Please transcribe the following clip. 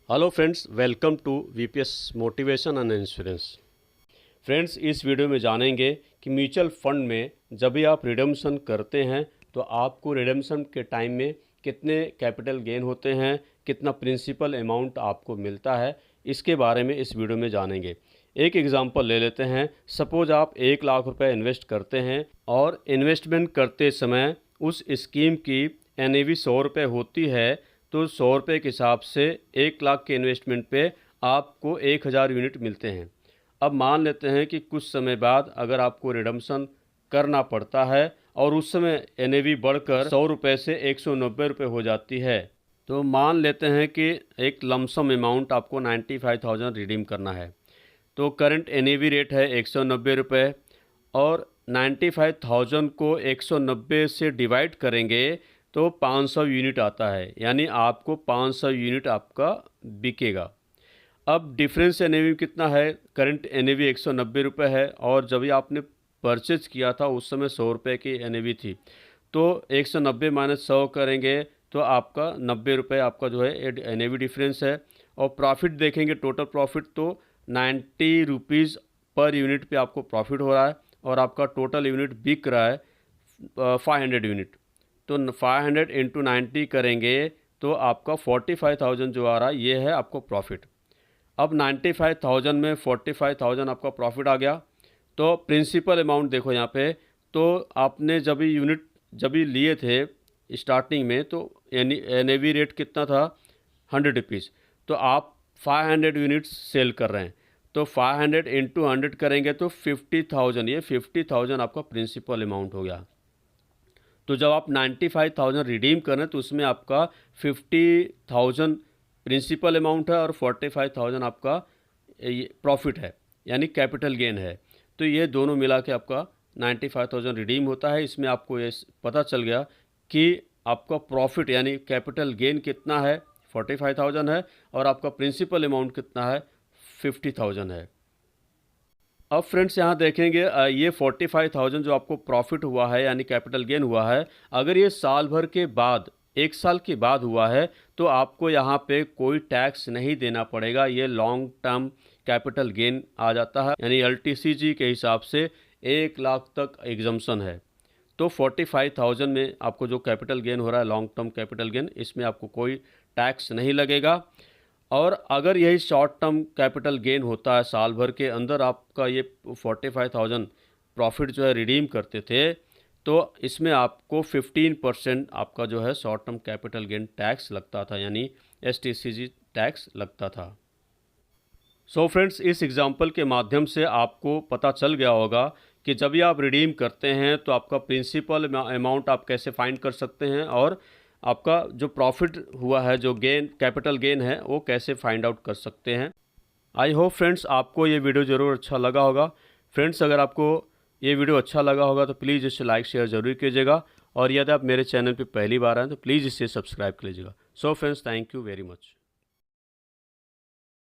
Hello friends, welcome to VPS motivation and insurance. Friends, इस video में जानेंगे कि म्यूचुअल फंड में जब भी आप रिडम्पशन करते हैं तो आपको रिडम्पशन के टाइम में कितने कैपिटल गेन होते हैं, कितना प्रिंसिपल अमाउंट आपको मिलता है, इसके बारे में इस वीडियो में जानेंगे। एक एग्जांपल ले लेते हैं। सपोज आप 1 लाख रुपए इन्वेस्ट करते हैं और इन्वेस्टमेंट करते समय उस स्कीम की NAV 100 रुपये होती है, तो 100 रुपये के हिसाब से 1 लाख के इन्वेस्टमेंट पे आपको 1000 यूनिट मिलते हैं। अब मान लेते हैं कि कुछ समय बाद अगर आपको रिडम्पशन करना पड़ता है और उस समय NAV बढ़कर 100 रुपये से 190 रुपये हो जाती है, तो मान लेते हैं कि एक लमसम अमाउंट आपको 95,000 रिडीम करना है। तो करंट NAV रेट है 190 रुपये और 95,000 को 190 से डिवाइड करेंगे तो 500 यूनिट आता है, यानी आपको 500 यूनिट आपका बिकेगा। अब डिफरेंस NAV कितना है? करंट NAV 190 रुपये है और जब भी आपने परचेज किया था उस समय 100 रुपये की NAV थी, तो 190 माइनस 100 करेंगे तो आपका 90 रुपये आपका जो है NAV डिफरेंस है। और प्रॉफिट देखेंगे, टोटल प्रॉफिट तो 90 रुपीज़ पर यूनिट पे आपको प्रॉफिट हो रहा है और आपका टोटल यूनिट बिक रहा है 500 यूनिट। तो 500 इंटू 90 करेंगे तो आपका 45,000 जो आ रहा है, ये है आपको प्रॉफिट। अब 95,000 में 45,000 आपका प्रॉफिट आ गया। तो प्रिंसिपल अमाउंट देखो यहाँ पे, तो आपने जब भी यूनिट जब भी लिए थे स्टार्टिंग में, तो NAV रेट कितना था? 100 रुपीज़। तो आप 500 यूनिट्स सेल कर रहे हैं, तो 500 इंटू 100 करेंगे तो 50,000, ये 50,000 आपका प्रिंसिपल अमाउंट हो गया। तो जब आप 95,000 रिडीम कर रहे हैं तो उसमें आपका 50,000 प्रिंसिपल अमाउंट है और 45,000 आपका प्रॉफिट है, यानी कैपिटल गेन है। तो ये दोनों मिला के आपका 95,000 रिडीम होता है। इसमें आपको ये पता चल गया कि आपका प्रॉफिट यानी कैपिटल गेन कितना है, 45,000 है, और आपका प्रिंसिपल अमाउंट कितना है, 50,000 है। अब फ्रेंड्स यहाँ देखेंगे ये 45,000 जो आपको प्रॉफिट हुआ है यानी कैपिटल गेन हुआ है, अगर ये साल भर के बाद 1 साल के बाद हुआ है तो आपको यहाँ पे कोई टैक्स नहीं देना पड़ेगा। ये लॉन्ग टर्म कैपिटल गेन आ जाता है, यानी LTCG के हिसाब से 1 लाख तक एग्जम्पशन है। तो 45,000 में आपको जो कैपिटल गेन हो रहा है, लॉन्ग टर्म कैपिटल गेन, इसमें आपको कोई टैक्स नहीं लगेगा। और अगर यही शॉर्ट टर्म कैपिटल गेन होता है, साल भर के अंदर आपका ये 45,000 प्रॉफिट जो है रिडीम करते थे, तो इसमें आपको 15% आपका जो है short term capital gain tax लगता था, यानी STCG टैक्स लगता था। सो फ्रेंड्स, इस एग्जांपल के माध्यम से आपको पता चल गया होगा कि जब भी आप रिडीम करते हैं तो आपका प्रिंसिपल अमाउंट आप कैसे फाइंड कर सकते हैं और आपका जो प्रॉफिट हुआ है, जो गेन कैपिटल गेन है, वो कैसे फाइंड आउट कर सकते हैं। आई होप फ्रेंड्स आपको ये वीडियो ज़रूर अच्छा लगा होगा। फ्रेंड्स, अगर आपको ये वीडियो अच्छा लगा होगा तो प्लीज़ इसे लाइक शेयर ज़रूर कीजिएगा और यदि आप मेरे चैनल पर पहली बार आए तो प्लीज़ इसे सब्सक्राइब कर लीजिएगा। So friends, thank you very much.